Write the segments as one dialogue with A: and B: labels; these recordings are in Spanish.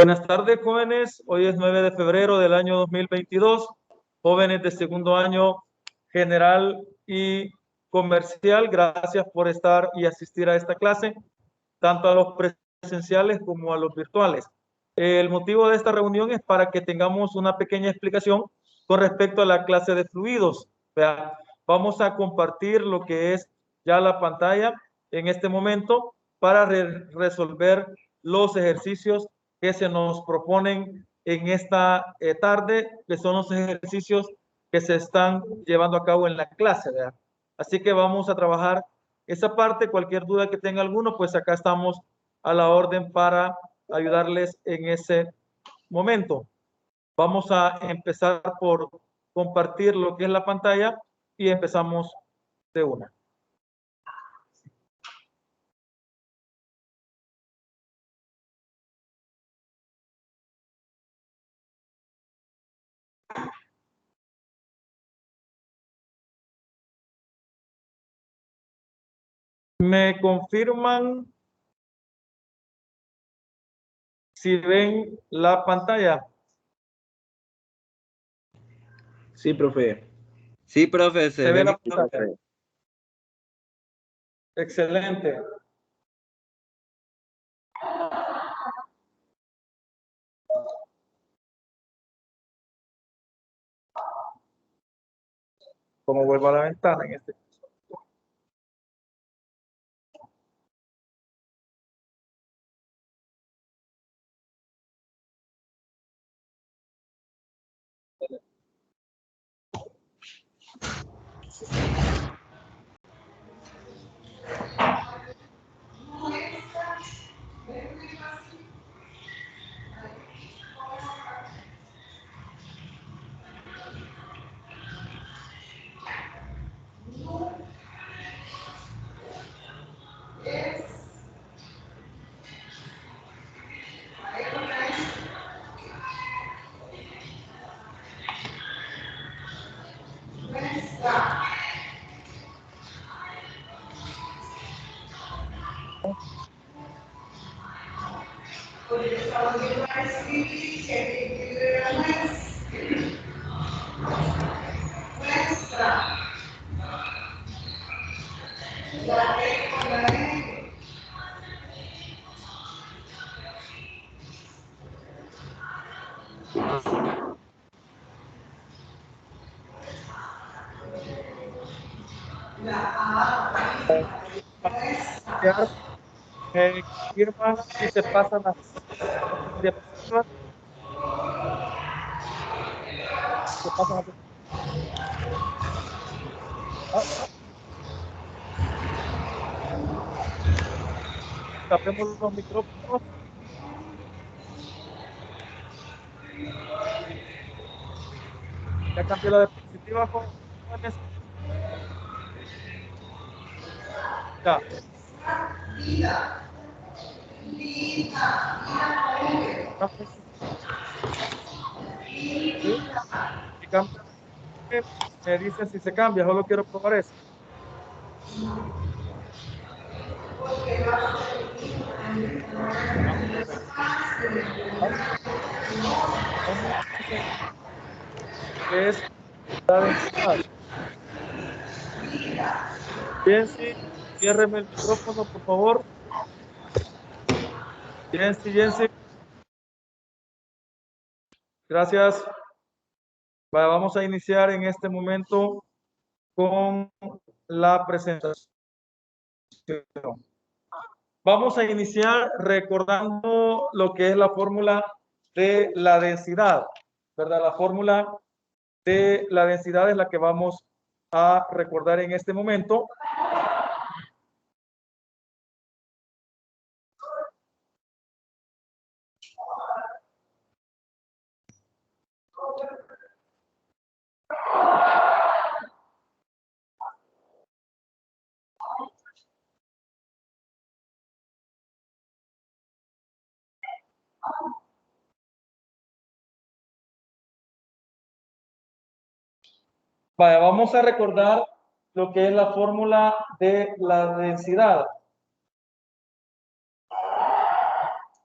A: Buenas tardes, jóvenes. Hoy es 9 de febrero del año 2022. Jóvenes de segundo año general y comercial, gracias por estar y asistir a esta clase, tanto a los presenciales como a los virtuales. El motivo de esta reunión es para que tengamos una pequeña explicación con respecto a la clase de fluidos. Vamos a compartir lo que es ya la pantalla en este momento para resolver los ejercicios que se nos proponen en esta tarde, que son los ejercicios que se están llevando a cabo en la clase, ¿verdad? Así que vamos a trabajar esa parte. Cualquier duda que tenga alguno, pues acá estamos a la orden para ayudarles en ese momento. Vamos a empezar por compartir lo que es la pantalla y empezamos de una. ¿Me confirman si ven la pantalla?
B: Sí, profe.
C: Sí, profe,
A: ¿Se ve la
B: Sí,
A: pantalla?
B: profe.
A: Excelente. Como vuelvo a la ventana en este caso. Me confirman si se pasan las diapositivas. Se pasan las tapemos los micrófonos. Ya cambié la diapositiva, jóvenes. Ya. ¿Sí? Y cambia. Me dice si se cambia, solo quiero probar eso. Es la densidad. Bien, sí, ciérreme el micrófono, por favor. Bien, sí, bien, sí. Gracias. Vamos a iniciar en este momento con la presentación. Vamos a iniciar recordando lo que es la fórmula de la densidad, ¿verdad? La fórmula de la densidad es la que vamos a recordar en este momento. Vaya, vamos a recordar lo que es la fórmula de la densidad.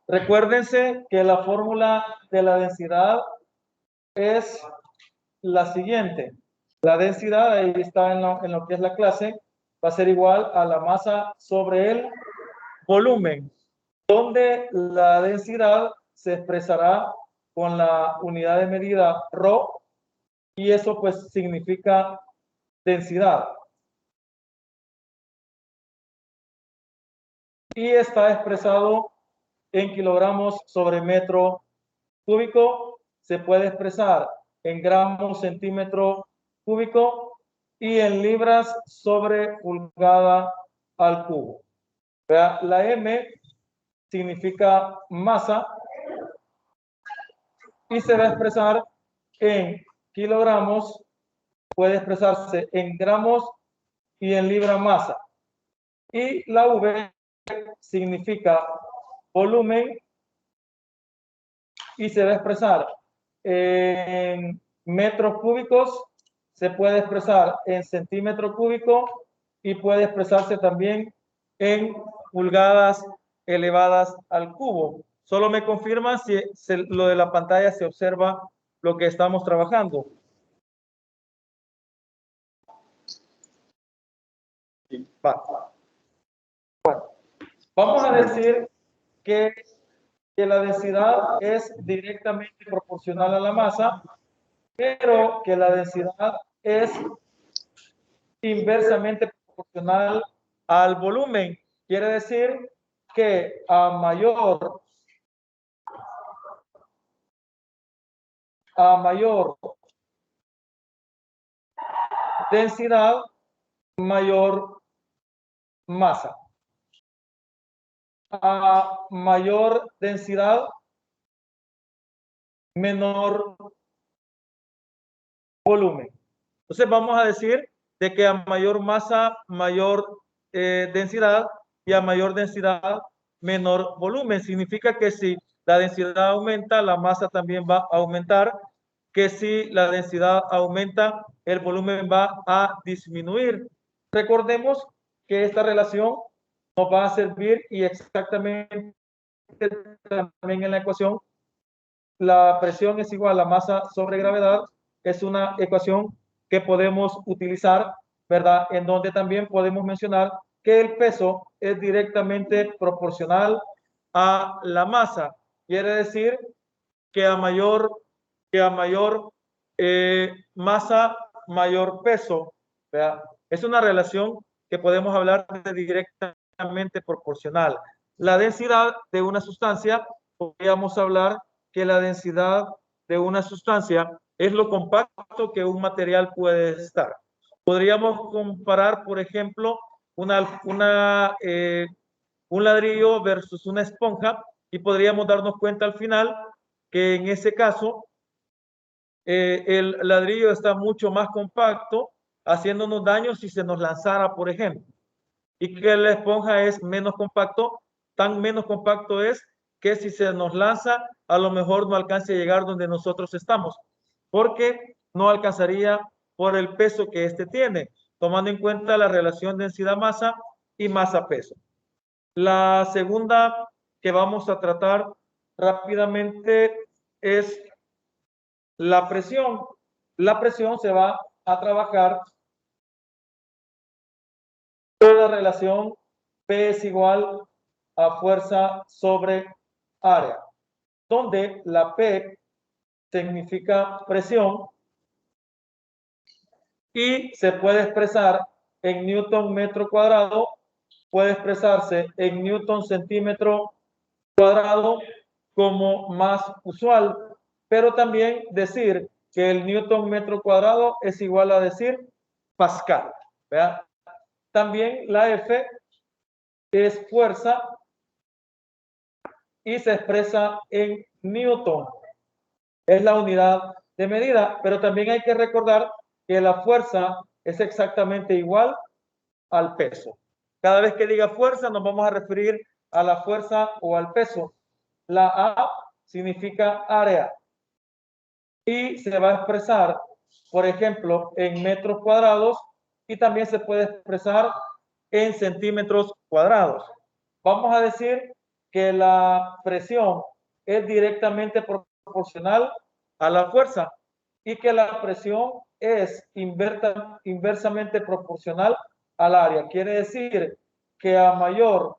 A: Recuérdense que la fórmula de la densidad es la siguiente. La densidad, ahí está en lo que es la clase, va a ser igual a la masa sobre el volumen, donde la densidad se expresará con la unidad de medida ρ, y eso pues significa densidad. Y está expresado en kilogramos sobre metro cúbico, se puede expresar en gramos centímetro cúbico y en libras sobre pulgada al cubo. La M significa masa y se va a expresar en kilogramos, puede expresarse en gramos y en libra masa. Y la V significa volumen y se va a expresar en metros cúbicos, se puede expresar en centímetro cúbico y puede expresarse también en pulgadas elevadas al cubo. Solo me confirma si lo de la pantalla se observa lo que estamos trabajando. Va. Bueno, vamos a decir que la densidad es directamente proporcional a la masa, pero que la densidad es inversamente proporcional al volumen. Quiere decir que a mayor densidad, mayor masa. A mayor densidad, menor volumen. Entonces vamos a decir de que a mayor masa, mayor densidad, y a mayor densidad, menor volumen. Significa que si la densidad aumenta, la masa también va a aumentar, que si la densidad aumenta, el volumen va a disminuir. Recordemos que esta relación nos va a servir y exactamente también en la ecuación, la presión es igual a masa sobre gravedad, es una ecuación que podemos utilizar, ¿verdad? En donde también podemos mencionar que el peso es directamente proporcional a la masa. Quiere decir que a mayor masa, mayor peso, ¿verdad? Es una relación que podemos hablar de directamente proporcional. La densidad de una sustancia, podríamos hablar que la densidad de una sustancia es lo compacto que un material puede estar. Podríamos comparar, por ejemplo, un ladrillo versus una esponja, y podríamos darnos cuenta al final que en ese caso el ladrillo está mucho más compacto, haciéndonos daño si se nos lanzara, por ejemplo, y que la esponja es menos compacto, tan menos compacto es que si se nos lanza, a lo mejor no alcance a llegar donde nosotros estamos, porque no alcanzaría por el peso que éste tiene, tomando en cuenta la relación densidad-masa y masa-peso. La segunda que vamos a tratar rápidamente es la presión. La presión se va a trabajar con la relación P es igual a fuerza sobre área, donde la P significa presión y se puede expresar en newton metro cuadrado, puede expresarse en newton centímetro cuadrado como más usual, pero también decir que el newton metro cuadrado es igual a decir pascal, ¿verdad? También la F es fuerza y se expresa en newton. Es la unidad de medida, pero también hay que recordar que la fuerza es exactamente igual al peso. Cada vez que diga fuerza nos vamos a referir a la fuerza o al peso. La A significa área y se va a expresar, por ejemplo, en metros cuadrados, y también se puede expresar en centímetros cuadrados. Vamos a decir que la presión es directamente proporcional a la fuerza y que la presión es inversamente proporcional al área. Quiere decir que a mayor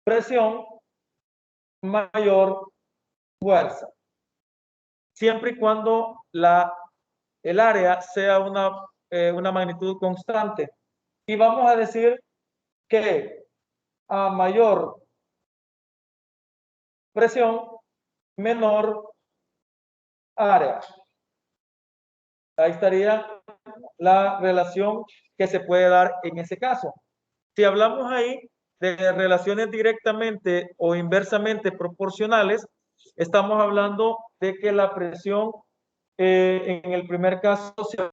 A: presión, mayor fuerza. Siempre y cuando el área sea una magnitud constante. Y vamos a decir que a mayor presión, menor área. Ahí estaría la relación que se puede dar en ese caso. Si hablamos ahí de relaciones directamente o inversamente proporcionales, estamos hablando de que la presión en el primer caso se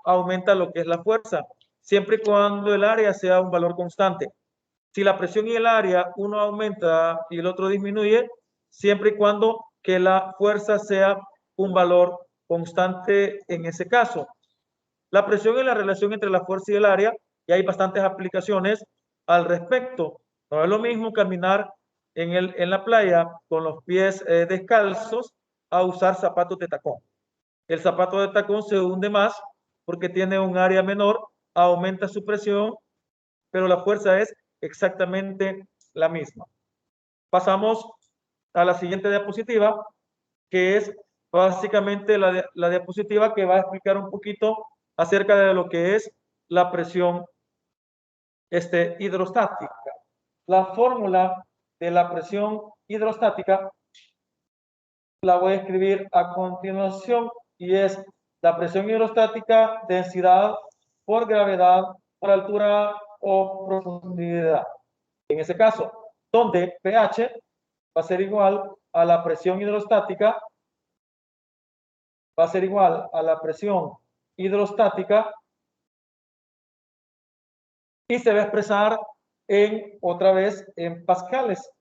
A: aumenta lo que es la fuerza, siempre y cuando el área sea un valor constante. Si la presión y el área, uno aumenta y el otro disminuye, siempre y cuando que la fuerza sea un valor constante en ese caso. La presión es la relación entre la fuerza y el área, y hay bastantes aplicaciones al respecto. No es lo mismo caminar en la playa con los pies descalzos a usar zapatos de tacón. El zapato de tacón se hunde más porque tiene un área menor, aumenta su presión, pero la fuerza es exactamente la misma. Pasamos a la siguiente diapositiva, que es básicamente la diapositiva que va a explicar un poquito acerca de lo que es la presión hidrostática. La fórmula de la presión hidrostática la voy a escribir a continuación y es la presión hidrostática, densidad por gravedad, por altura o profundidad. En ese caso, donde pH va a ser igual a la presión hidrostática, va a ser igual a la presión hidrostática y se va a expresar otra vez en pascales,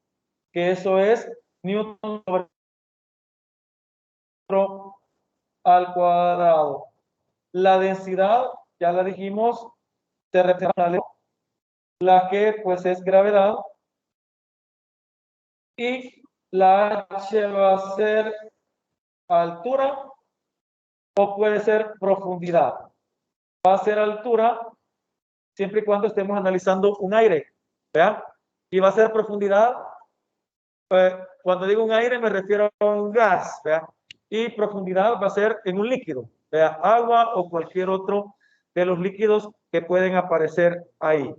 A: que eso es Newton sobre al cuadrado. La densidad, ya la dijimos, se representa la que pues es gravedad y la H va a ser altura o puede ser profundidad. Va a ser altura siempre y cuando estemos analizando un aire, ¿vean? Y va a ser profundidad, cuando digo un aire me refiero a un gas, ¿vean? Y profundidad va a ser en un líquido, ¿vean? Agua o cualquier otro de los líquidos que pueden aparecer ahí,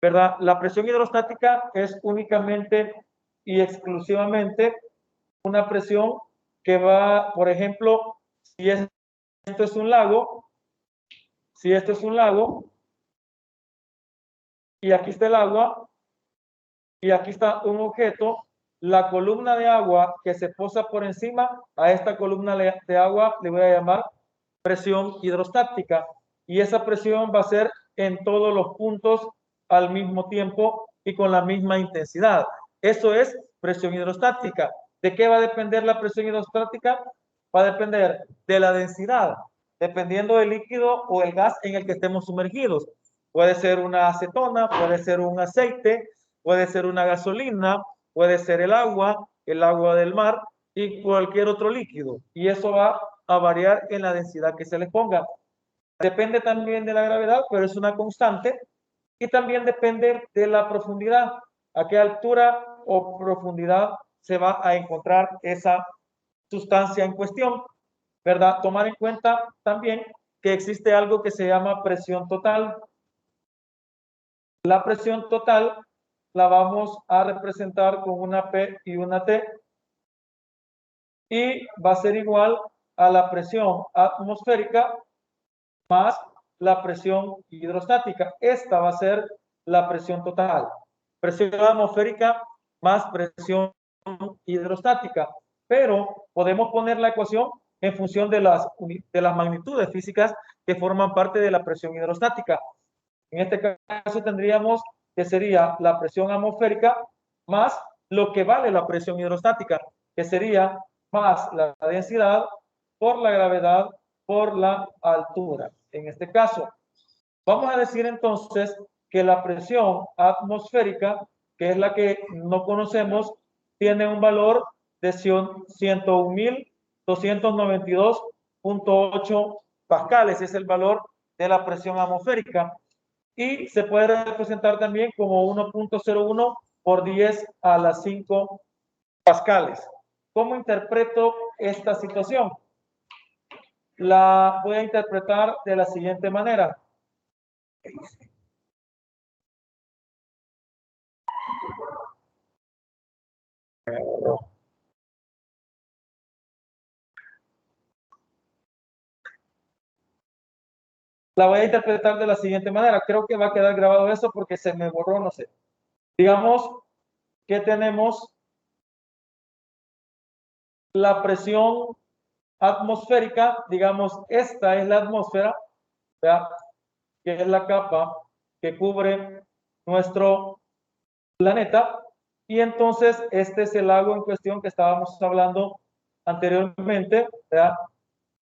A: ¿verdad? La presión hidrostática es únicamente y exclusivamente una presión que va, por ejemplo, si esto es un lago, si esto es un lago, y aquí está el agua, y aquí está un objeto, la columna de agua que se posa por encima, a esta columna de agua le voy a llamar presión hidrostática, y esa presión va a ser en todos los puntos al mismo tiempo y con la misma intensidad. Eso es presión hidrostática. ¿De qué va a depender la presión hidrostática? Va a depender de la densidad, dependiendo del líquido o el gas en el que estemos sumergidos. Puede ser una acetona, puede ser un aceite, puede ser una gasolina, puede ser el agua del mar y cualquier otro líquido. Y eso va a variar en la densidad que se les ponga. Depende también de la gravedad, pero es una constante. Y también depende de la profundidad. A qué altura o profundidad se va a encontrar esa sustancia en cuestión, ¿verdad? Tomar en cuenta también que existe algo que se llama presión total. La presión total la vamos a representar con una P y una T y va a ser igual a la presión atmosférica más la presión hidrostática. Esta va a ser la presión total. Presión atmosférica más presión hidrostática. Pero podemos poner la ecuación en función de las magnitudes físicas que forman parte de la presión hidrostática. En este caso tendríamos que sería la presión atmosférica más lo que vale la presión hidrostática, que sería más la densidad por la gravedad por la altura. En este caso, vamos a decir entonces que la presión atmosférica que es la que no conocemos, tiene un valor de 101.292.8 pascales. Es el valor de la presión atmosférica. Y se puede representar también como 1.01 por 10 a la 5 pascales. ¿Cómo interpreto esta situación? La voy a interpretar de la siguiente manera. La voy a interpretar de la siguiente manera. Creo que va a quedar grabado eso porque se me borró, no sé. Digamos que tenemos la presión atmosférica, digamos, esta es la atmósfera, ¿verdad? Que es la capa que cubre nuestro planeta, y entonces este es el lago en cuestión que estábamos hablando anteriormente, ¿verdad?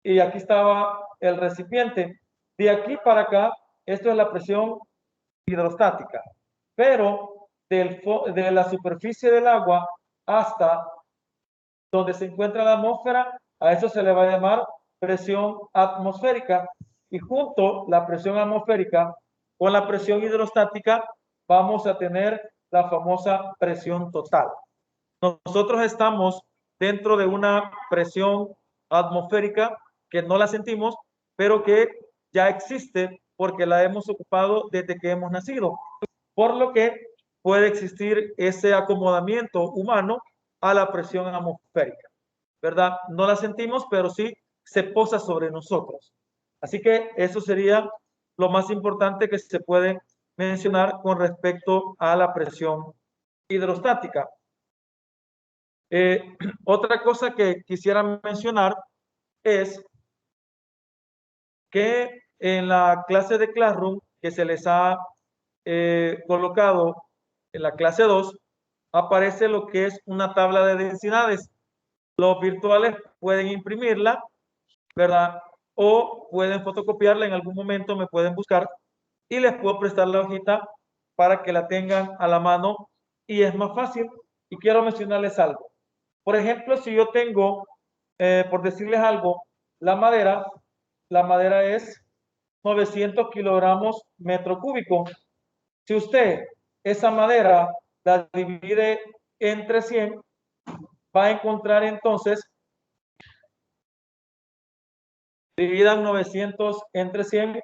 A: Y aquí estaba el recipiente. De aquí para acá, esto es la presión hidrostática, pero de la superficie del agua hasta donde se encuentra la atmósfera, a eso se le va a llamar presión atmosférica, y junto la presión atmosférica con la presión hidrostática vamos a tener la famosa presión total. Nosotros estamos dentro de una presión atmosférica que no la sentimos, pero que ya existe porque la hemos ocupado desde que hemos nacido, por lo que puede existir ese acomodamiento humano a la presión atmosférica, ¿verdad? No la sentimos, pero sí se posa sobre nosotros. Así que eso sería lo más importante que se puede mencionar con respecto a la presión hidrostática. Otra cosa que quisiera mencionar es que en la clase de Classroom que se les ha colocado en la clase 2, aparece lo que es una tabla de densidades. Los virtuales pueden imprimirla, ¿verdad? O pueden fotocopiarla, en algún momento me pueden buscar y les puedo prestar la hojita para que la tengan a la mano y es más fácil. Y quiero mencionarles algo. Por ejemplo, si yo tengo, por decirles algo, la madera es 900 kilogramos metro cúbico. Si usted esa madera la divide entre 100, va a encontrar entonces, dividan 900 entre 100,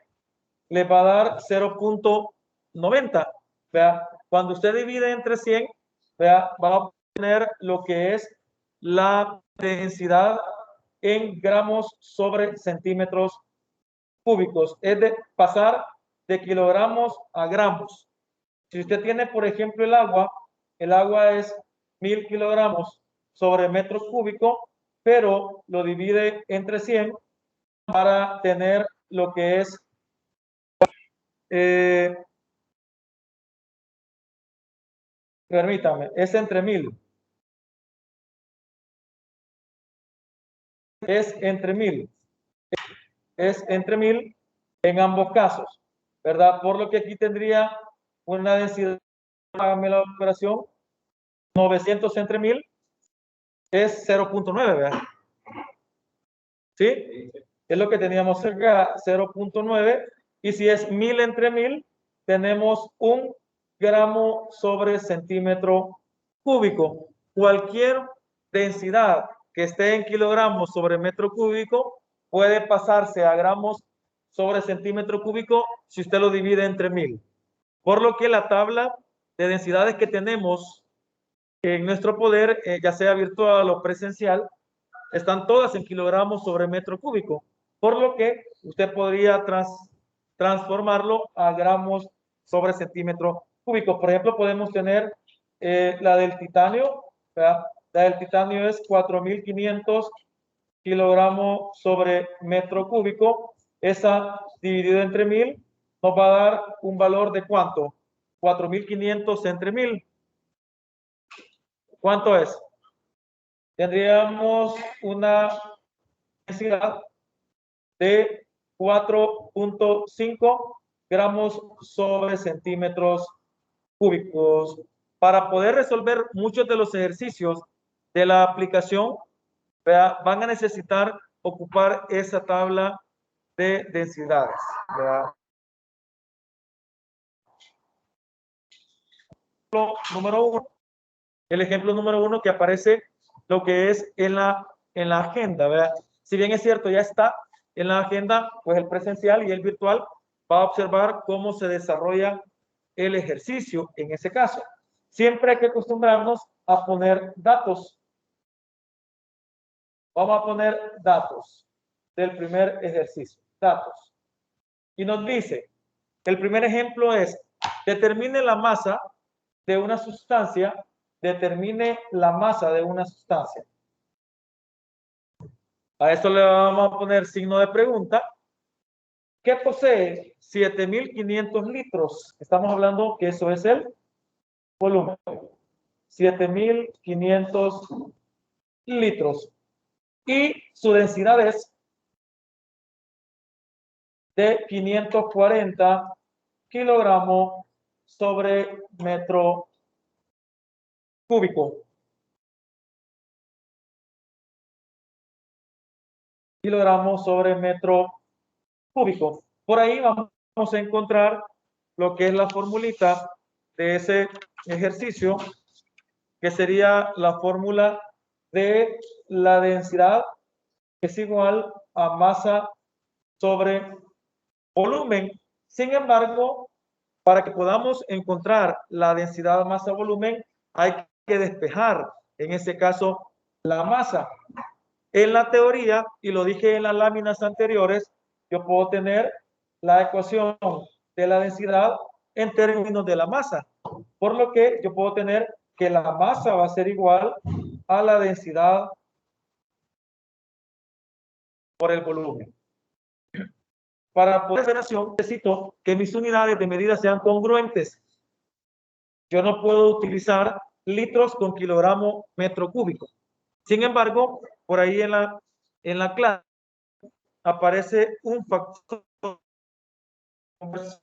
A: le va a dar 0.90. Vea, cuando usted divide entre 100, vea, va a obtener lo que es la densidad en gramos sobre centímetros cúbicos. Es de pasar de kilogramos a gramos. Si usted tiene, por ejemplo, el agua es 1000 kilogramos sobre metro cúbico, pero lo divide entre 100 para tener lo que es permítame, es entre 1000. Es entre 1000. Es entre 1000 en ambos casos, ¿verdad? Por lo que aquí tendría una densidad, hágame la operación, 900 entre 1000 es 0.9, ¿verdad? ¿Sí? Es lo que teníamos cerca, 0.9. Y si es 1000 entre 1000, tenemos 1 gramo sobre centímetro cúbico. Cualquier densidad que esté en kilogramos sobre metro cúbico puede pasarse a gramos sobre centímetro cúbico si usted lo divide entre 1000. Por lo que la tabla de densidades que tenemos en nuestro poder, ya sea virtual o presencial, están todas en kilogramos sobre metro cúbico, por lo que usted podría transformarlo a gramos sobre centímetro cúbico. Por ejemplo, podemos tener la del titanio, ¿verdad? La del titanio es 4500 kilogramos sobre metro cúbico. Esa dividido entre 1000 nos va a dar un valor de ¿cuánto? 4500 entre 1000. ¿Cuánto es? Tendríamos una densidad de 4.5 gramos sobre centímetros cúbicos. para poder resolver muchos de los ejercicios de la aplicación, ¿verdad? Van a necesitar ocupar esa tabla de densidades, ¿verdad? Número uno, el ejemplo número uno que aparece lo que es en la agenda, ¿verdad? Si bien es cierto, ya está en la agenda, pues el presencial y el virtual va a observar cómo se desarrolla el ejercicio en ese caso. Siempre hay que acostumbrarnos a poner datos. Vamos a poner datos del primer ejercicio, datos. Y nos dice, el primer ejemplo es, determine la masa de una sustancia, determine la masa de una sustancia. A esto le vamos a poner signo de pregunta. ¿Qué posee 7.500 litros? Estamos hablando que eso es el volumen. 7.500 litros. Y su densidad es de 540 kilogramos sobre metro cúbico. Kilogramos sobre metro cúbico. Por ahí vamos a encontrar lo que es la formulita de ese ejercicio, que sería la fórmula de la densidad, que es igual a masa sobre volumen. Sin embargo, para que podamos encontrar la densidad masa-volumen, hay que despejar, en ese caso, la masa. En la teoría, y lo dije en las láminas anteriores, yo puedo tener la ecuación de la densidad en términos de la masa, por lo que yo puedo tener que la masa va a ser igual a la densidad por el volumen. Para poder hacer eso, necesito que mis unidades de medida sean congruentes. Yo no puedo utilizar litros con kilogramo metro cúbico. Sin embargo, por ahí en la clase aparece un factor de conversión,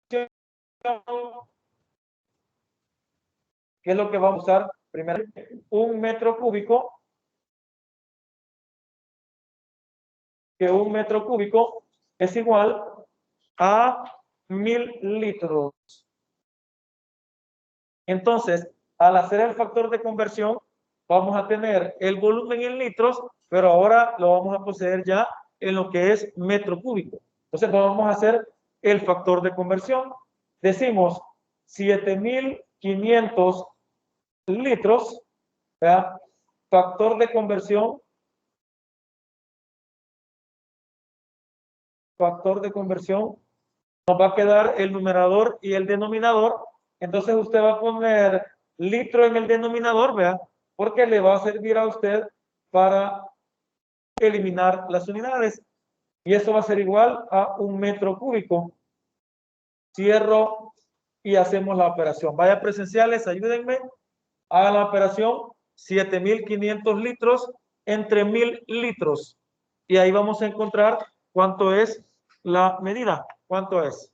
A: que es lo que vamos a usar primero. Un metro cúbico, que un metro cúbico es igual a 1.000 litros. Entonces, al hacer el factor de conversión, vamos a tener el volumen en litros, pero ahora lo vamos a poseer ya en lo que es metro cúbico. Entonces, vamos a hacer el factor de conversión. Decimos 7.500 litros, ¿verdad? Factor de conversión. Factor de conversión. Nos va a quedar el numerador y el denominador. Entonces, usted va a poner litro en el denominador, ¿verdad? Porque le va a servir a usted para eliminar las unidades. Y eso va a ser igual a un metro cúbico. Cierro y hacemos la operación. Vaya presenciales, ayúdenme. Hagan la operación. 7.500 litros entre 1.000 litros. Y ahí vamos a encontrar cuánto es la medida. ¿Cuánto es?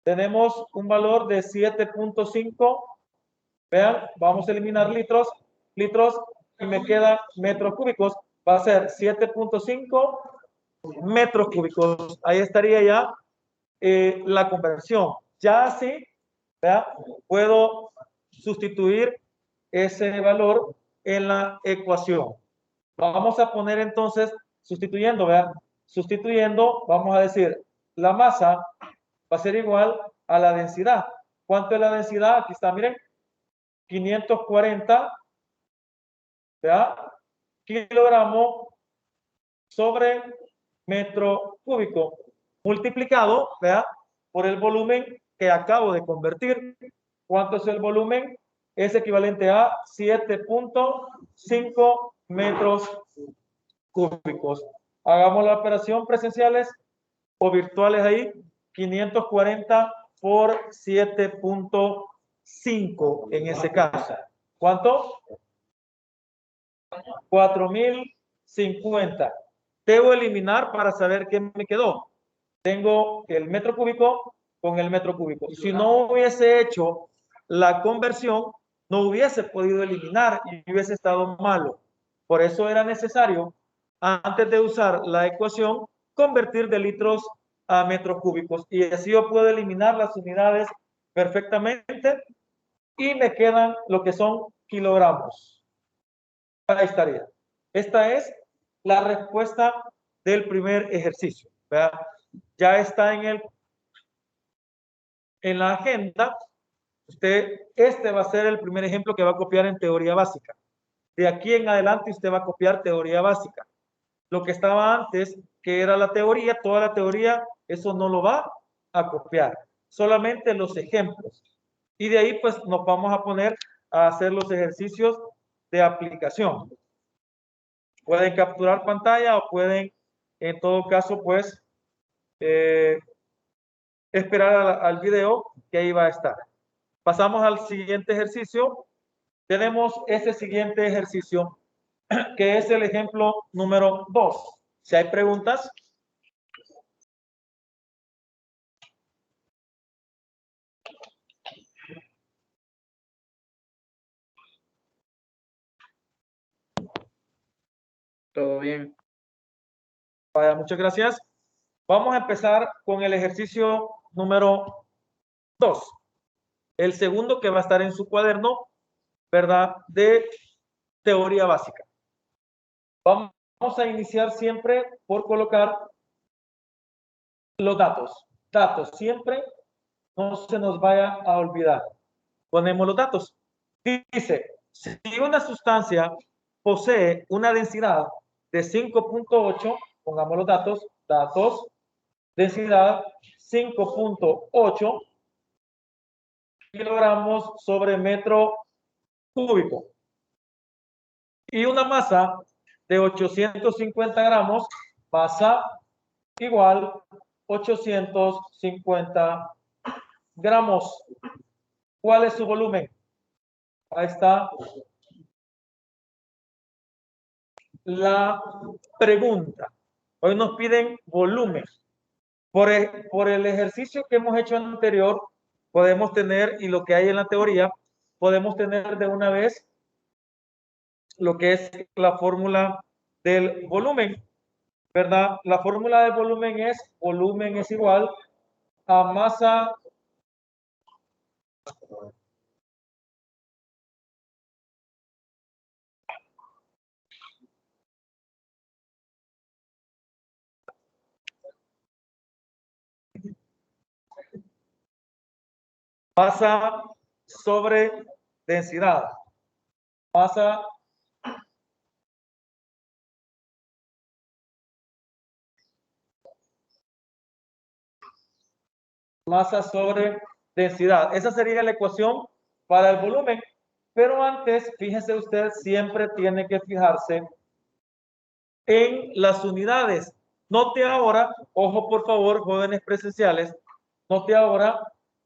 A: Tenemos un valor de 7.5. Vean, vamos a eliminar litros y me quedan metros cúbicos. Va a ser 7.5 metros cúbicos. Ahí estaría ya la conversión. Ya así, ¿verdad? Puedo sustituir ese valor en la ecuación. Vamos a poner entonces, sustituyendo, ¿verdad? Sustituyendo, vamos a decir, la masa va a ser igual a la densidad. ¿Cuánto es la densidad? Aquí está, miren. 540, ¿verdad? Kilogramos sobre metro cúbico, multiplicado, ¿verdad? Por el volumen que acabo de convertir. ¿Cuánto es el volumen? Es equivalente a 7.5 metros cúbicos. Hagamos la operación presenciales o virtuales ahí. 540 por 7.5 en ese caso. ¿Cuánto? 4.050. Debo eliminar para saber qué me quedó. Tengo el metro cúbico con el metro cúbico. Si no hubiese hecho la conversión no hubiese podido eliminar y hubiese estado malo. Por eso era necesario, antes de usar la ecuación, convertir de litros a metros cúbicos. Y así yo puedo eliminar las unidades perfectamente y me quedan lo que son kilogramos. Ahí estaría. Esta es la respuesta del primer ejercicio. ¿Verdad? Ya está en la agenda. Este va a ser el primer ejemplo que va a copiar en teoría básica. De aquí en adelante usted va a copiar teoría básica. Lo que estaba antes, que era la teoría, toda la teoría, eso no lo va a copiar. Solamente los ejemplos. Y de ahí pues nos vamos a poner a hacer los ejercicios de aplicación. Pueden capturar pantalla o pueden, en todo caso, pues, esperar al video que ahí va a estar. Pasamos al siguiente ejercicio. Tenemos este siguiente ejercicio, que es el ejemplo número 2. Si hay preguntas.
B: Todo bien.
A: Vaya, muchas gracias. Vamos a empezar con el ejercicio número 2. El segundo que va a estar en su cuaderno, ¿verdad? De teoría básica. Vamos a iniciar siempre por colocar los datos. Datos, siempre no se nos vaya a olvidar. Ponemos los datos. Dice, si una sustancia posee una densidad de 5.8, pongamos los datos, densidad 5.8 kilogramos sobre metro cúbico. Y una masa de 850 gramos, masa igual 850 gramos. ¿Cuál es su volumen? Ahí está la pregunta. Hoy nos piden volumen. Por el ejercicio que hemos hecho anterior, podemos tener, y lo que hay en la teoría, podemos tener de una vez lo que es la fórmula del volumen, ¿verdad? La fórmula del volumen es igual a masa sobre densidad. Masa sobre densidad. Esa sería la ecuación para el volumen. Pero antes, fíjese usted, siempre tiene que fijarse en las unidades. Note ahora, ojo por favor, jóvenes presenciales, note ahora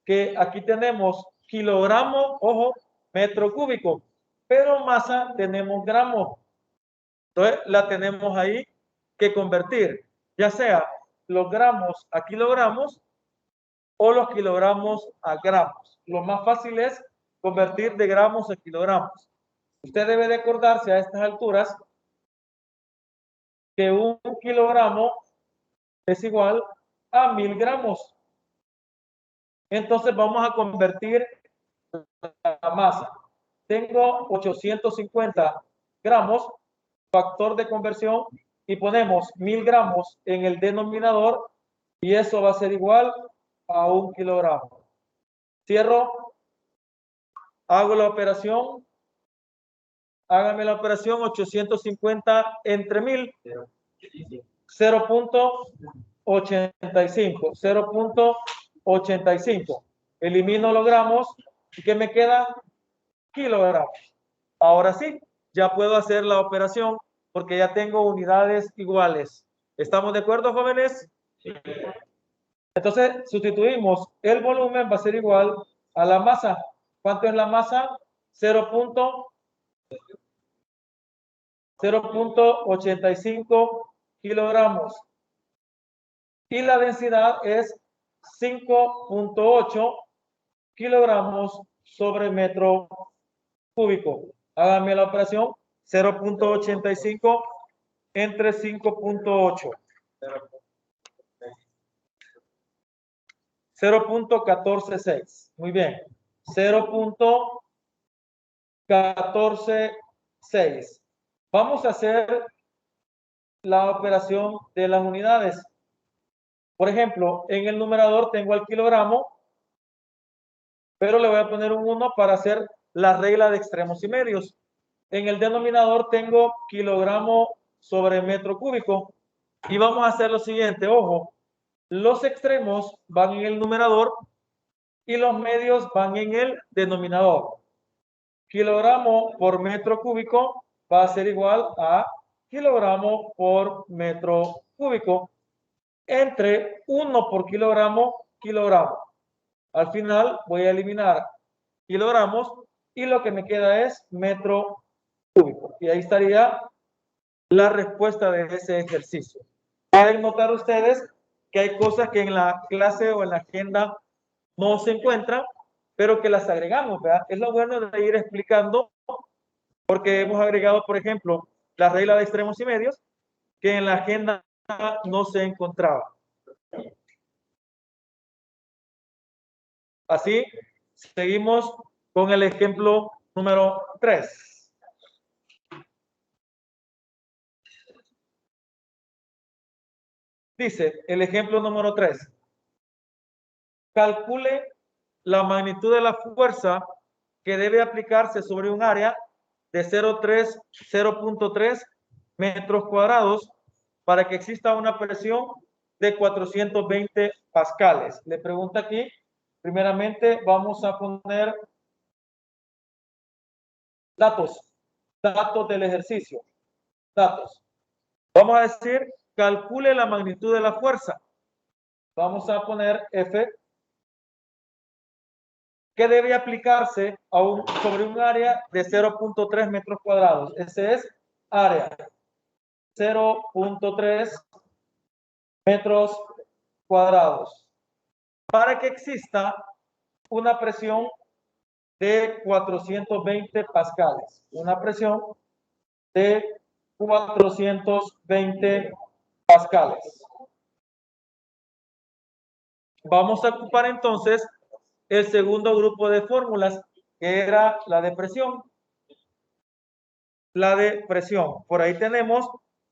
A: que aquí tenemos kilogramo, ojo, metro cúbico, pero masa tenemos gramos. Entonces la tenemos ahí que convertir, ya sea los gramos a kilogramos o los kilogramos a gramos. Lo más fácil es convertir de gramos a kilogramos. Usted debe de acordarse a estas alturas que un kilogramo es igual a 1000 gramos. Entonces vamos a convertir la masa. Tengo 850 gramos, factor de conversión, y ponemos 1000 gramos en el denominador y eso va a ser igual a 1 kilogramo. Cierro, hago la operación, hágame la operación 850 entre 1000, 0.85, 0.85. Elimino los gramos y ¿qué me queda? Kilogramos. Ahora sí, ya puedo hacer la operación porque ya tengo unidades iguales. ¿Estamos de acuerdo, jóvenes? Entonces, sustituimos el volumen, va a ser igual a la masa. ¿Cuánto es la masa? 0.85 kilogramos. Y la densidad es 5.8 kilogramos sobre metro cúbico. Hágame la operación. 0.85 entre 5.8. 0.146. Muy bien. 0.146. Vamos a hacer la operación de las unidades. Por ejemplo, en el numerador tengo el kilogramo, pero le voy a poner un 1 para hacer la regla de extremos y medios. En el denominador tengo kilogramo sobre metro cúbico. Y vamos a hacer lo siguiente, ojo, los extremos van en el numerador y los medios van en el denominador. Kilogramo por metro cúbico va a ser igual a kilogramo por metro cúbico entre 1 por kilogramo, kilogramo. Al final voy a eliminar kilogramos y lo que me queda es metro cúbico. Y ahí estaría la respuesta de ese ejercicio. Pueden notar ustedes que hay cosas que en la clase o en la agenda no se encuentran, pero que las agregamos, ¿verdad? Es lo bueno de ir explicando, porque hemos agregado, por ejemplo, la regla de extremos y medios, que en la agenda no se encontraba. Así, seguimos con el ejemplo número 3. Dice el ejemplo número 3. Calcule la magnitud de la fuerza que debe aplicarse sobre un área de 0.3 metros cuadrados para que exista una presión de 420 pascales. Le pregunta aquí, primeramente vamos a poner datos del ejercicio. Datos. Vamos a decir, calcule la magnitud de la fuerza. Vamos a poner F, que debe aplicarse sobre un área de 0.3 metros cuadrados. Ese es área. 0.3 metros cuadrados. Para que exista una presión de 420 pascales. Una presión de 420 pascales. Vamos a ocupar entonces el segundo grupo de fórmulas, que era la de presión. La de presión. Por ahí tenemos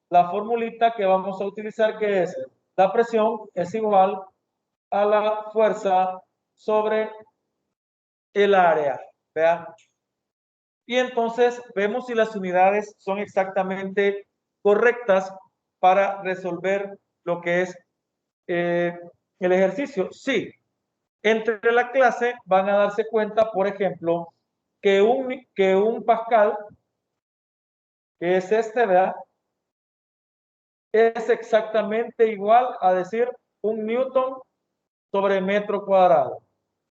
A: la formulita que vamos a utilizar, que es la presión es igual a la fuerza sobre el área. ¿Vean? Y entonces vemos si las unidades son exactamente correctas para resolver lo que es el ejercicio. Sí. Entre la clase van a darse cuenta, por ejemplo, que un pascal, que es este, ¿verdad? Es exactamente igual a decir un newton sobre metro cuadrado.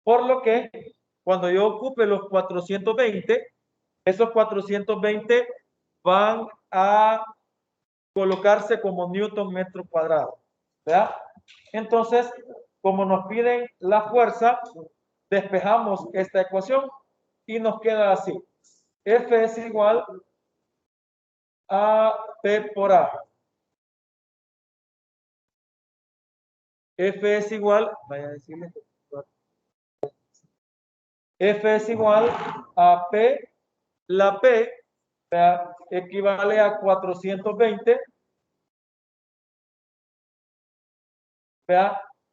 A: Por lo que cuando yo ocupe los 420, esos 420 van a colocarse como newton metro cuadrado, ¿verdad? Entonces, como nos piden la fuerza, despejamos esta ecuación y nos queda así. F es igual a P por A. F es igual, vaya a decirle, F es igual a P, la P equivale a 420.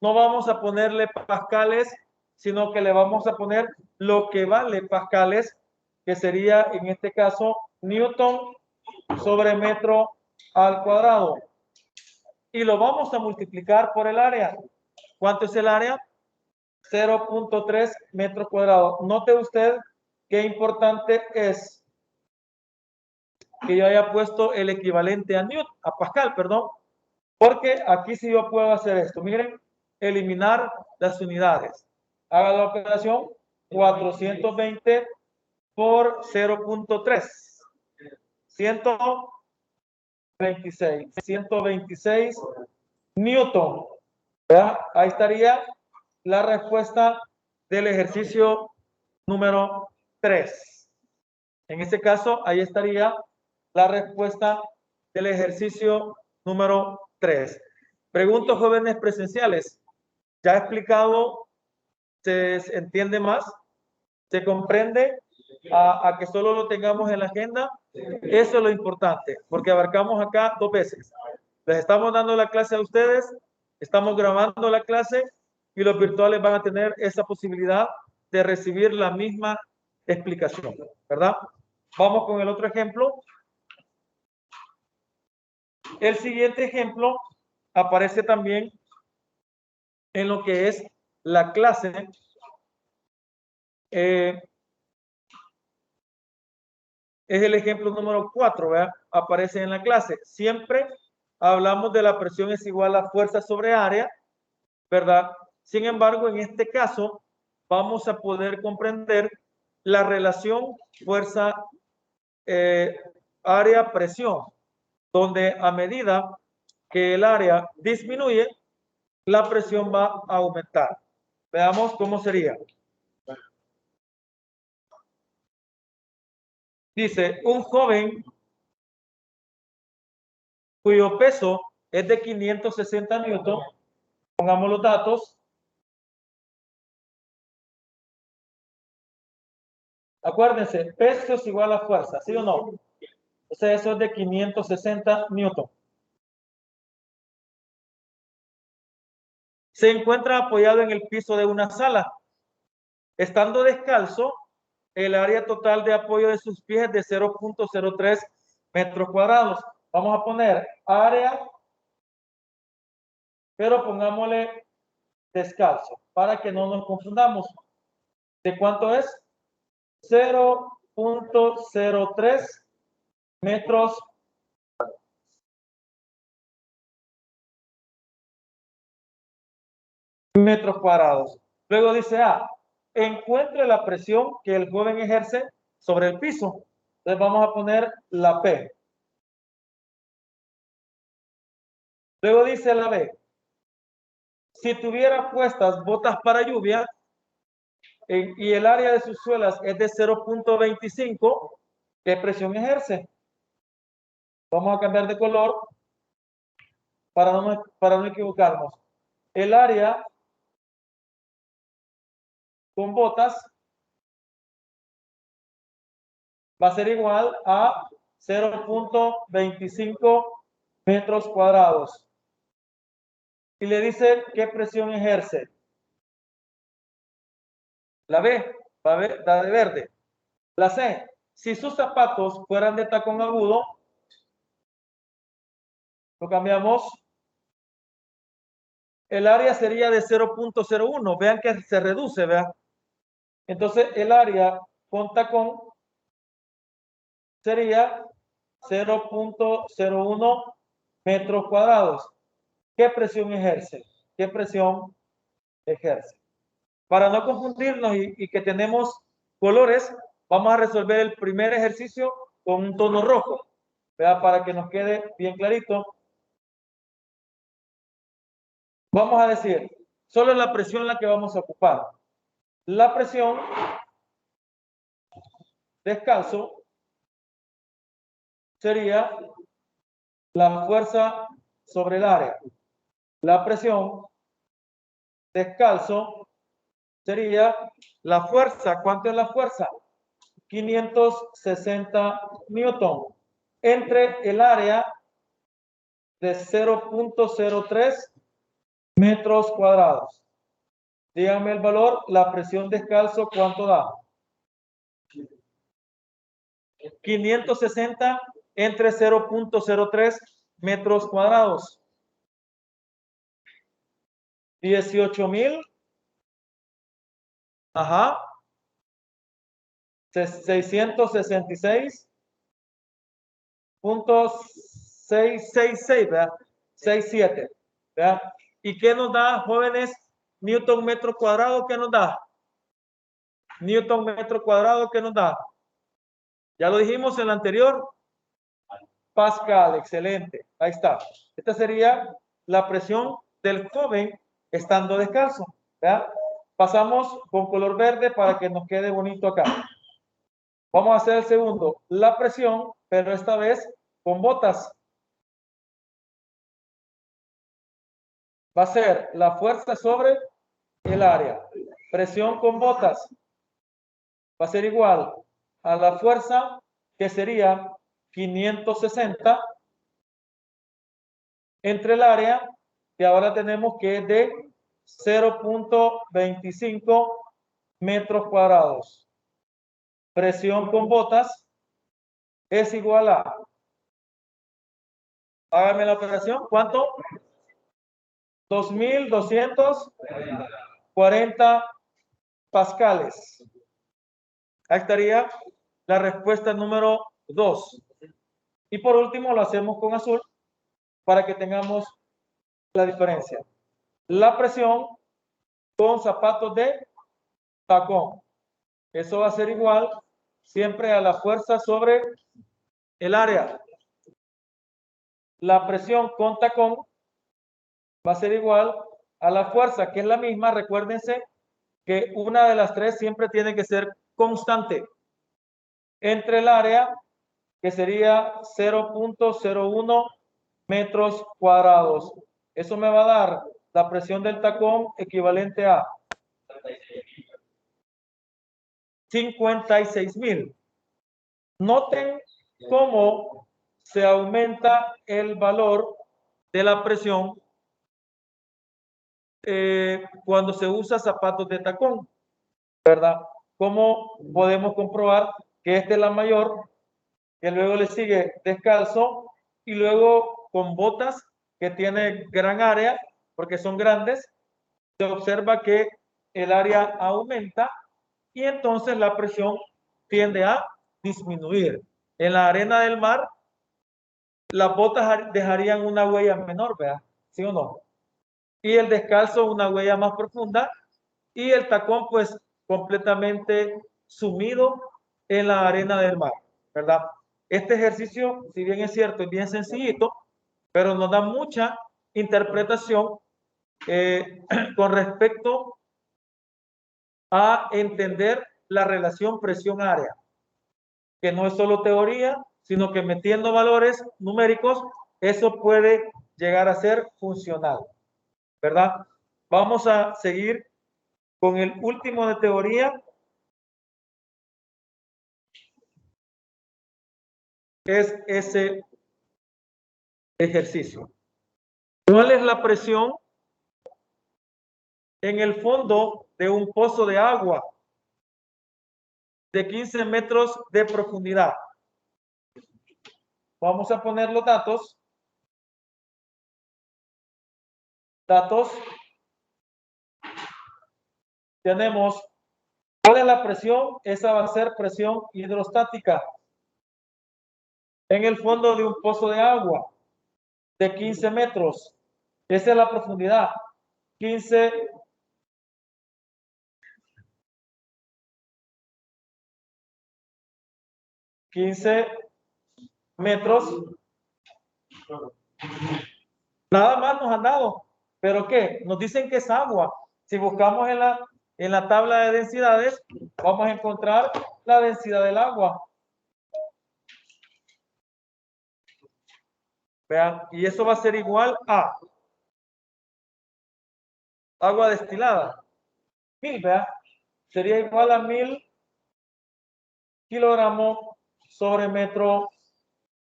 A: No vamos a ponerle pascales, sino que le vamos a poner lo que vale pascales, que sería en este caso newton sobre metro al cuadrado. Y lo vamos a multiplicar por el área. ¿Cuánto es el área? 0.3 metros cuadrados. Note usted qué importante es que yo haya puesto el equivalente a Newton, a Pascal, perdón, porque aquí sí yo puedo hacer esto. Miren, eliminar las unidades. Haga la operación 420 por 0.3. 126 Newton. ¿Verdad? Ahí estaría la respuesta del ejercicio número 3. En este caso, ahí estaría la respuesta del ejercicio número 3. Pregunto, jóvenes presenciales, ¿ya he explicado? ¿Se entiende más? ¿Se comprende a que solo lo tengamos en la agenda? Eso es lo importante, porque abarcamos acá 2 veces. Les estamos dando la clase a ustedes, estamos grabando la clase y los virtuales van a tener esa posibilidad de recibir la misma explicación, ¿verdad? Vamos con el otro ejemplo. El siguiente ejemplo aparece también en lo que es la clase. Es el ejemplo número 4, ¿verdad? Aparece en la clase. Siempre hablamos de la presión es igual a fuerza sobre área, ¿verdad? Sin embargo, en este caso, vamos a poder comprender la relación fuerza área-presión, donde a medida que el área disminuye, la presión va a aumentar. Veamos cómo sería. Dice, un joven cuyo peso es de 560 newton, pongamos los datos. Acuérdense, peso es igual a fuerza, ¿sí o no? O sea, eso es de 560 newton. Se encuentra apoyado en el piso de una sala. Estando descalzo, el área total de apoyo de sus pies es de 0.03 metros cuadrados. Vamos a poner área, pero pongámosle descalzo, para que no nos confundamos. ¿De cuánto es? 0.03 metros cuadrados. Luego dice encuentre la presión que el joven ejerce sobre el piso. Entonces vamos a poner la P. Luego dice la B. Si tuviera puestas botas para lluvia y el área de sus suelas es de 0.25, ¿qué presión ejerce? Vamos a cambiar de color para no equivocarnos. El área con botas va a ser igual a 0.25 metros cuadrados. Y le dice qué presión ejerce. La B, la de verde. La C, si sus zapatos fueran de tacón agudo, lo cambiamos. El área sería de 0.01. Vean que se reduce, vean. Entonces, el área con tacón sería 0.01 metros cuadrados. ¿Qué presión ejerce? ¿Qué presión ejerce? Para no confundirnos y que tenemos colores, vamos a resolver el primer ejercicio con un tono rojo, ¿verdad? Para que nos quede bien clarito. Vamos a decir, solo la presión la que vamos a ocupar. La presión descalzo sería la fuerza sobre el área. La presión descalzo sería la fuerza. ¿Cuánto es la fuerza? 560 newton entre el área de 0.03 metros cuadrados. Díganme el valor, la presión descalzo, ¿cuánto da? 560 entre 0.03 metros cuadrados. 18,000. Ajá. 666.666, ¿verdad? 67, ¿verdad? ¿Y qué nos da, jóvenes? Newton metro cuadrado, ¿qué nos da? Newton metro cuadrado, ¿qué nos da? Ya lo dijimos en la anterior. Pascal, excelente. Ahí está. Esta sería la presión del joven estando descalzo, ¿verdad? Pasamos con color verde para que nos quede bonito acá. Vamos a hacer el segundo. La presión, pero esta vez con botas. Va a ser la fuerza sobre el área. Presión con botas va a ser igual a la fuerza, que sería 560 entre el área, que ahora tenemos que es de 0.25 metros cuadrados. Presión con botas es igual a, hágame la operación, ¿cuánto? 2.240 pascales. Ahí estaría la respuesta número 2. Y por último lo hacemos con azul para que tengamos la diferencia. La presión con zapatos de tacón. Eso va a ser igual siempre a la fuerza sobre el área. La presión con tacón va a ser igual a la fuerza, que es la misma. Recuérdense que una de las tres siempre tiene que ser constante entre el área, que sería 0.01 metros cuadrados. Eso me va a dar la presión del tacón equivalente a 56.000. Noten cómo se aumenta el valor de la presión cuando se usa zapatos de tacón, ¿verdad? ¿Cómo podemos comprobar que esta es la mayor, que luego le sigue descalzo y luego con botas que tiene gran área, porque son grandes? Se observa que el área aumenta y entonces la presión tiende a disminuir. En la arena del mar, las botas dejarían una huella menor, ¿verdad? ¿Sí o no? Y el descalzo una huella más profunda y el tacón pues completamente sumido en la arena del mar, ¿verdad? Este ejercicio, si bien es cierto, es bien sencillito, pero nos da mucha interpretación con respecto a entender la relación presión-área, que no es solo teoría, sino que metiendo valores numéricos, eso puede llegar a ser funcional, ¿verdad? Vamos a seguir con el último de teoría, es ese ejercicio. ¿Cuál es la presión en el fondo de un pozo de agua de 15 metros de profundidad? Vamos a poner los datos. Tenemos, ¿cuál es la presión? Esa va a ser presión hidrostática en el fondo de un pozo de agua de 15 metros. Esa es la profundidad. 15 metros. Nada más nos han dado. ¿Pero qué? Nos dicen que es agua. Si buscamos en la tabla de densidades, vamos a encontrar la densidad del agua. Vean, y eso va a ser igual a agua destilada. 1000, vean, sería igual a 1000 kilogramos sobre metro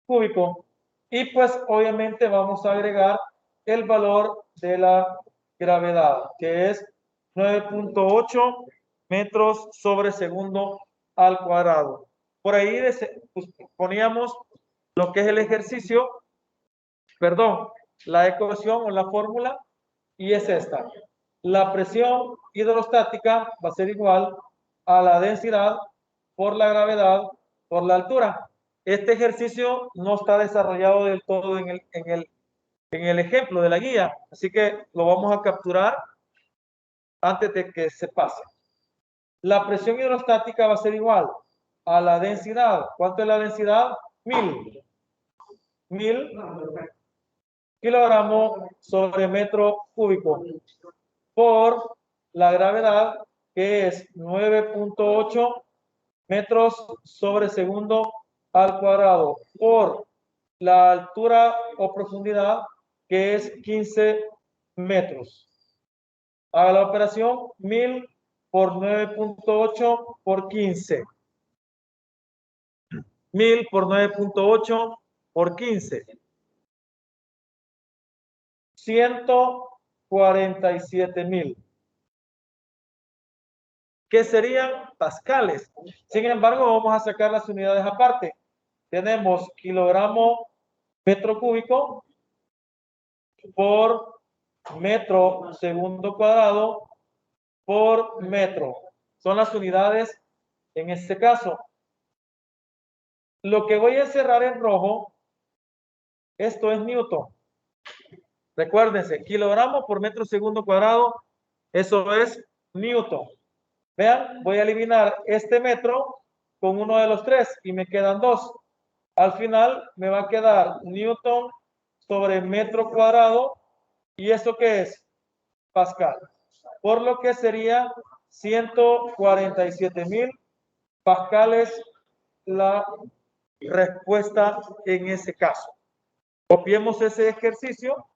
A: cúbico. Y pues obviamente vamos a agregar el valor de la gravedad, que es 9.8 metros sobre segundo al cuadrado. Por ahí pues, poníamos lo que es el ejercicio, perdón, la ecuación o la fórmula, y es esta. La presión hidrostática va a ser igual a la densidad por la gravedad por la altura. Este ejercicio no está desarrollado del todo en el ejemplo de la guía, así que lo vamos a capturar antes de que se pase. La presión hidrostática va a ser igual a la densidad. ¿Cuánto es la densidad? 1000 kilogramos sobre metro cúbico por la gravedad, que es 9.8 metros sobre segundo al cuadrado, por la altura o profundidad, que es 15 metros. Haga la operación, 1000 por 9.8 por 15. 1000 por 9.8 por 15. 147,000. Que serían pascales. Sin embargo, vamos a sacar las unidades aparte. Tenemos kilogramo metro cúbico por metro segundo cuadrado por metro. Son las unidades en este caso. Lo que voy a cerrar en rojo, esto es Newton. Recuérdense, kilogramo por metro segundo cuadrado, eso es Newton. Vean, voy a eliminar este metro con uno de los tres y me quedan dos. Al final me va a quedar Newton sobre metro cuadrado. ¿Y eso qué es? Pascal. Por lo que sería 147,000 pascales la respuesta en ese caso. Copiemos ese ejercicio,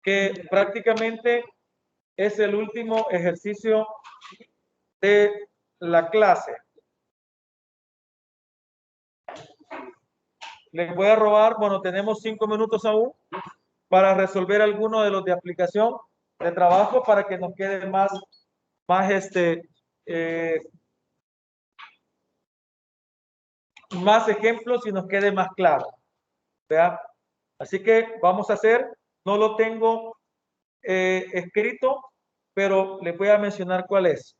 A: que prácticamente es el último ejercicio de la clase. Les voy a robar, bueno, tenemos 5 minutos aún para resolver alguno de los de aplicación de trabajo, para que nos quede más ejemplos y nos quede más claro. ¿Vea? Así que vamos a hacer, no lo tengo escrito, pero les voy a mencionar cuál es.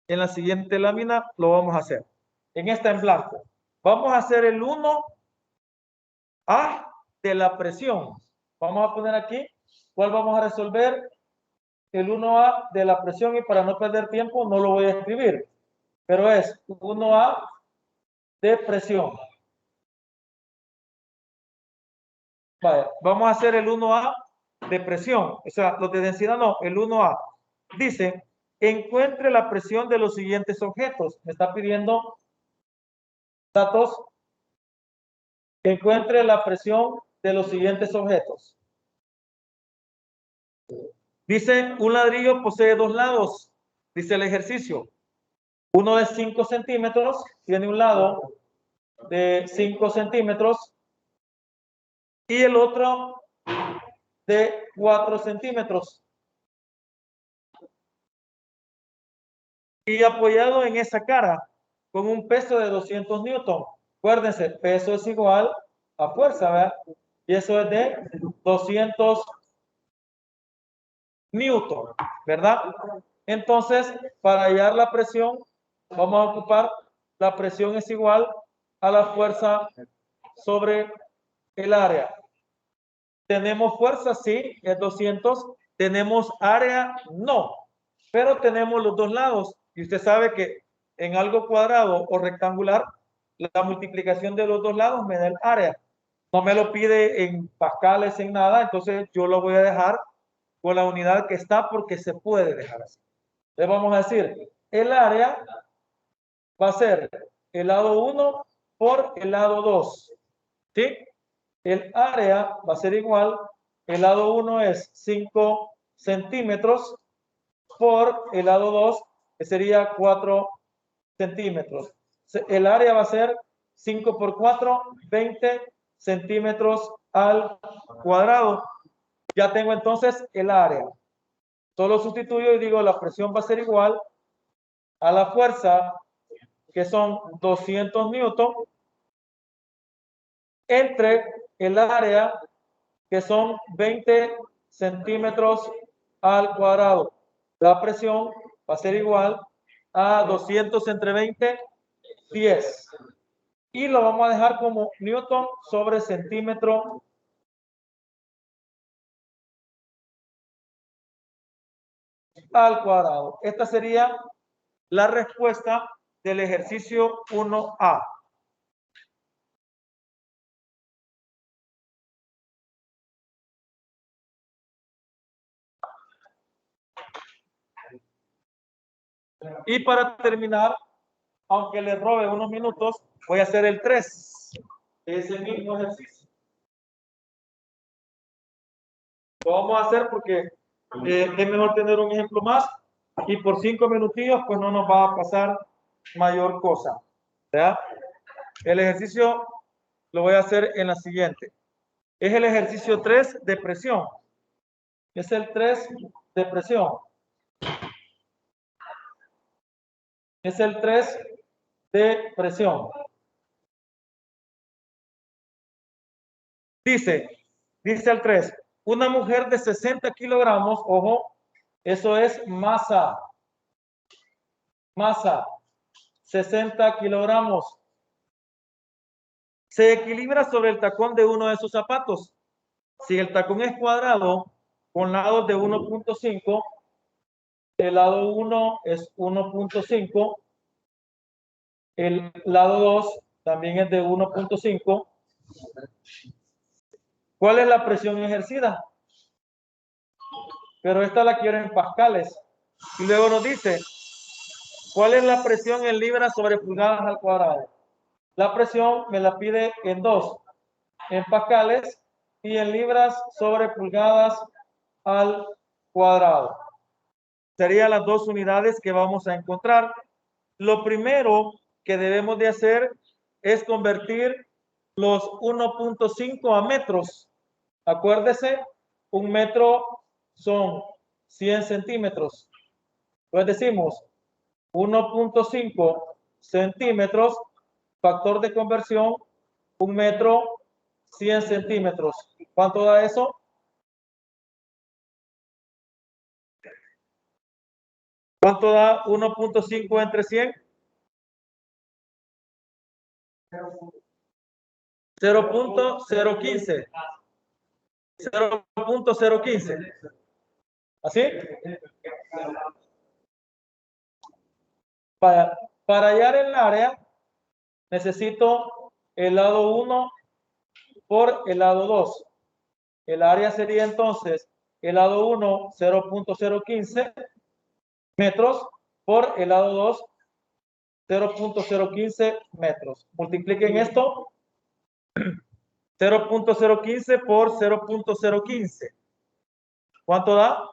A: En la siguiente lámina lo vamos a hacer. En esta en blanco. Vamos a hacer el 1A de la presión. Vamos a poner aquí cuál vamos a resolver. El 1A de la presión, y para no perder tiempo no lo voy a escribir. Pero es 1A de presión. Vale, vamos a hacer el 1A de presión. O sea, los de densidad no, el 1A. Dice, encuentre la presión de los siguientes objetos. Me está pidiendo datos. Encuentre la presión de los siguientes objetos. Dice, un ladrillo posee dos lados. Dice el ejercicio. Uno de 5 centímetros, tiene un lado de 5 centímetros y el otro de 4 centímetros. Y apoyado en esa cara con un peso de 200 newton. Acuérdense, peso es igual a fuerza, ¿verdad? Y eso es de 200 newton, ¿verdad? Entonces, para hallar la presión, vamos a ocupar, la presión es igual a la fuerza sobre el área. ¿Tenemos fuerza? Sí, es 200. ¿Tenemos área? No. Pero tenemos los dos lados. Y usted sabe que en algo cuadrado o rectangular, la multiplicación de los dos lados me da el área. No me lo pide en pascales, en nada. Entonces yo lo voy a dejar con la unidad que está, porque se puede dejar así. Le vamos a decir, el área va a ser el lado 1 por el lado 2. ¿Sí? El área va a ser igual, el lado 1 es 5 centímetros por el lado 2, que sería 4 centímetros. El área va a ser 5 por 4, 20 centímetros al cuadrado. Ya tengo entonces el área. Solo sustituyo y digo, la presión va a ser igual a la fuerza, que son 200 newton, entre el área, que son 20 centímetros al cuadrado. La presión va a ser igual a 200 entre 20, 10. Y lo vamos a dejar como newton sobre centímetro al cuadrado. Esta sería la respuesta del ejercicio 1A. Y para terminar, aunque les robe unos minutos, voy a hacer el 3. Es el mismo ejercicio. Lo vamos a hacer porque es mejor tener un ejemplo más y por 5 minutillos pues no nos va a pasar mayor cosa. ¿Ya? El ejercicio lo voy a hacer en la siguiente. Es el ejercicio 3 de presión. Es el 3 de presión. Es el 3 de presión. Dice el 3, una mujer de 60 kilogramos, ojo, eso es masa, 60 kilogramos, se equilibra sobre el tacón de uno de sus zapatos. Si el tacón es cuadrado, con lados de 1.5, el lado 1 es 1.5, el lado 2 también es de 1.5. ¿Cuál es la presión ejercida? Pero esta la quiero en pascales. Y luego nos dice, ¿cuál es la presión en libras sobre pulgadas al cuadrado? La presión me la pide en 2, en pascales y en libras sobre pulgadas al cuadrado. Serían las dos unidades que vamos a encontrar. Lo primero que debemos de hacer es convertir los 1.5 a metros. Acuérdese, un metro son 100 centímetros. Pues decimos 1.5 centímetros, factor de conversión, 1 metro, 100 centímetros. ¿Cuánto da eso? ¿Cuánto da 1.5 entre 100? 0.015. 0.015. ¿Así? Para hallar el área, necesito el lado 1 por el lado 2. El área sería entonces el lado 1, 0.015 metros, por el lado 2, 0.015 metros. Multipliquen esto. 0.015 por 0.015. ¿Cuánto da?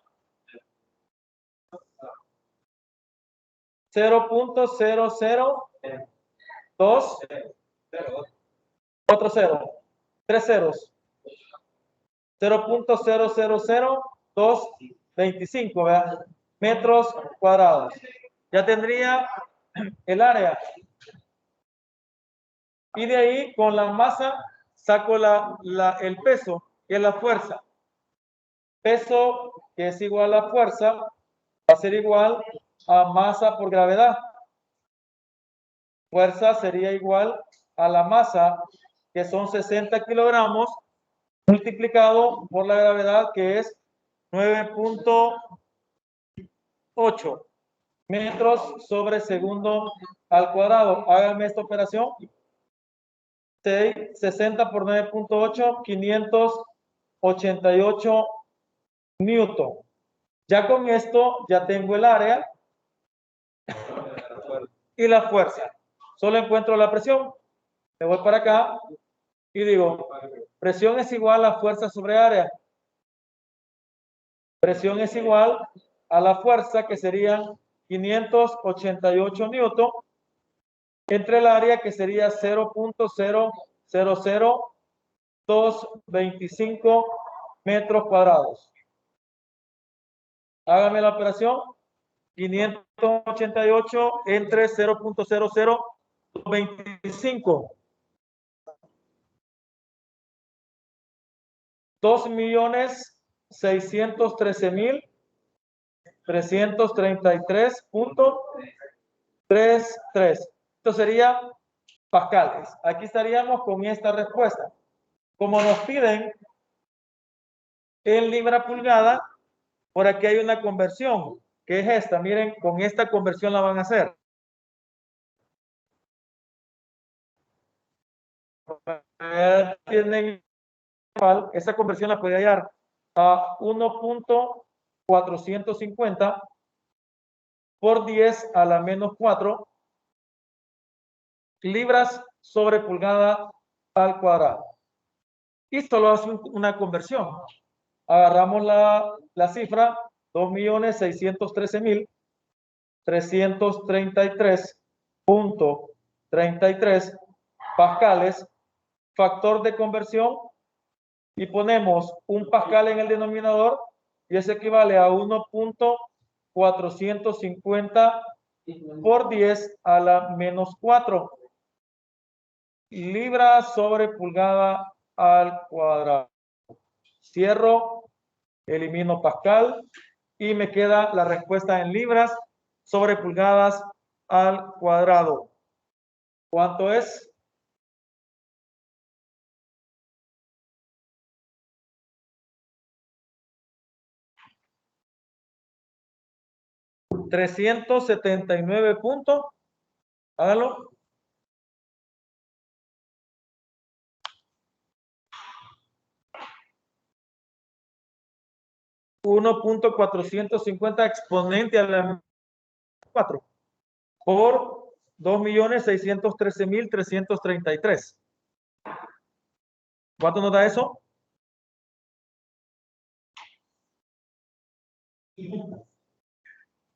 A: 0.002, 4 ceros, 3 ceros. 0.000225, ¿verdad? Metros cuadrados. Ya tendría el área. Y de ahí, con la masa, saco el peso, que es la fuerza. Peso, que es igual a fuerza, va a ser igual a masa por gravedad. Fuerza sería igual a la masa, que son 60 kilogramos, multiplicado por la gravedad, que es 9.8 metros sobre segundo al cuadrado. Háganme esta operación. 60 por 9.8, 588 newton. Ya con esto ya tengo el área y la fuerza. Solo encuentro la presión. Me voy para acá y digo, presión es igual a fuerza sobre área. Presión es igual a la fuerza, que serían 588 newton, entre el área, que sería 0.000225 metros cuadrados. Hágame la operación. 588 entre 0.0025. 2.613.333.33. Esto sería pascales. Aquí estaríamos con esta respuesta. Como nos piden en libra pulgada, por aquí hay una conversión, que es esta. Miren, con esta conversión la van a hacer. Tienen esa conversión la puede hallar a 1.450 por 10 a la menos 4 libras sobre pulgada al cuadrado. Y solo hace una conversión. Agarramos la cifra 2.613.333.33 pascales, factor de conversión, y ponemos un pascal en el denominador y eso equivale a 1.450 por 10 a la menos 4 libras sobre pulgada al cuadrado. Cierro, elimino pascal y me queda la respuesta en libras sobre pulgadas al cuadrado. ¿Cuánto es? $379 puntos. Hágalo. $1.450 exponente a la 4 por 2.613.333. ¿Cuánto nos da eso?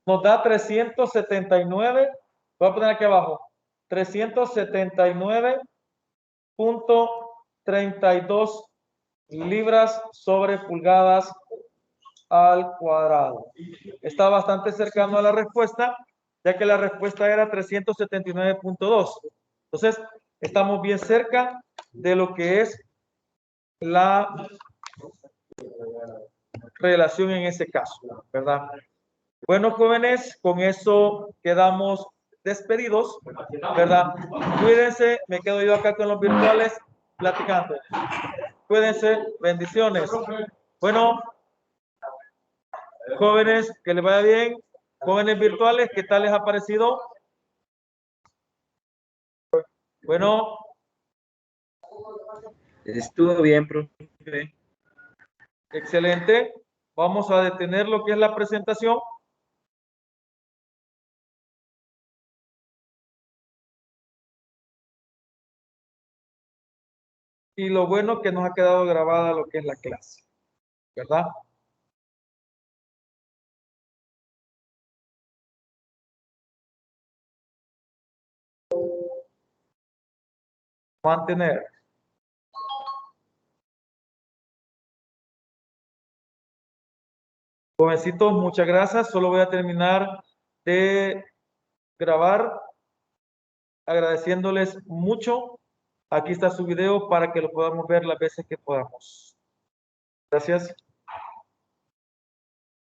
A: Nos da 379. Voy a poner aquí abajo. 379.32 libras sobre pulgadas al cuadrado. Está bastante cercano a la respuesta, ya que la respuesta era 379.2. Entonces, estamos bien cerca de lo que es la relación en ese caso, ¿verdad? Bueno, jóvenes, con eso quedamos despedidos, ¿verdad? Cuídense, me quedo yo acá con los virtuales platicando. Cuídense, bendiciones. Bueno, jóvenes, que les vaya bien. Jóvenes virtuales, ¿qué tal les ha parecido? Bueno.
B: Estuvo bien, profe.
A: Excelente. Vamos a detener lo que es la presentación. Y lo bueno que nos ha quedado grabada lo que es la clase, ¿verdad? Mantener. Jovencitos, muchas gracias. Solo voy a terminar de grabar agradeciéndoles mucho. Aquí está su video para que lo podamos ver las veces que podamos. Gracias.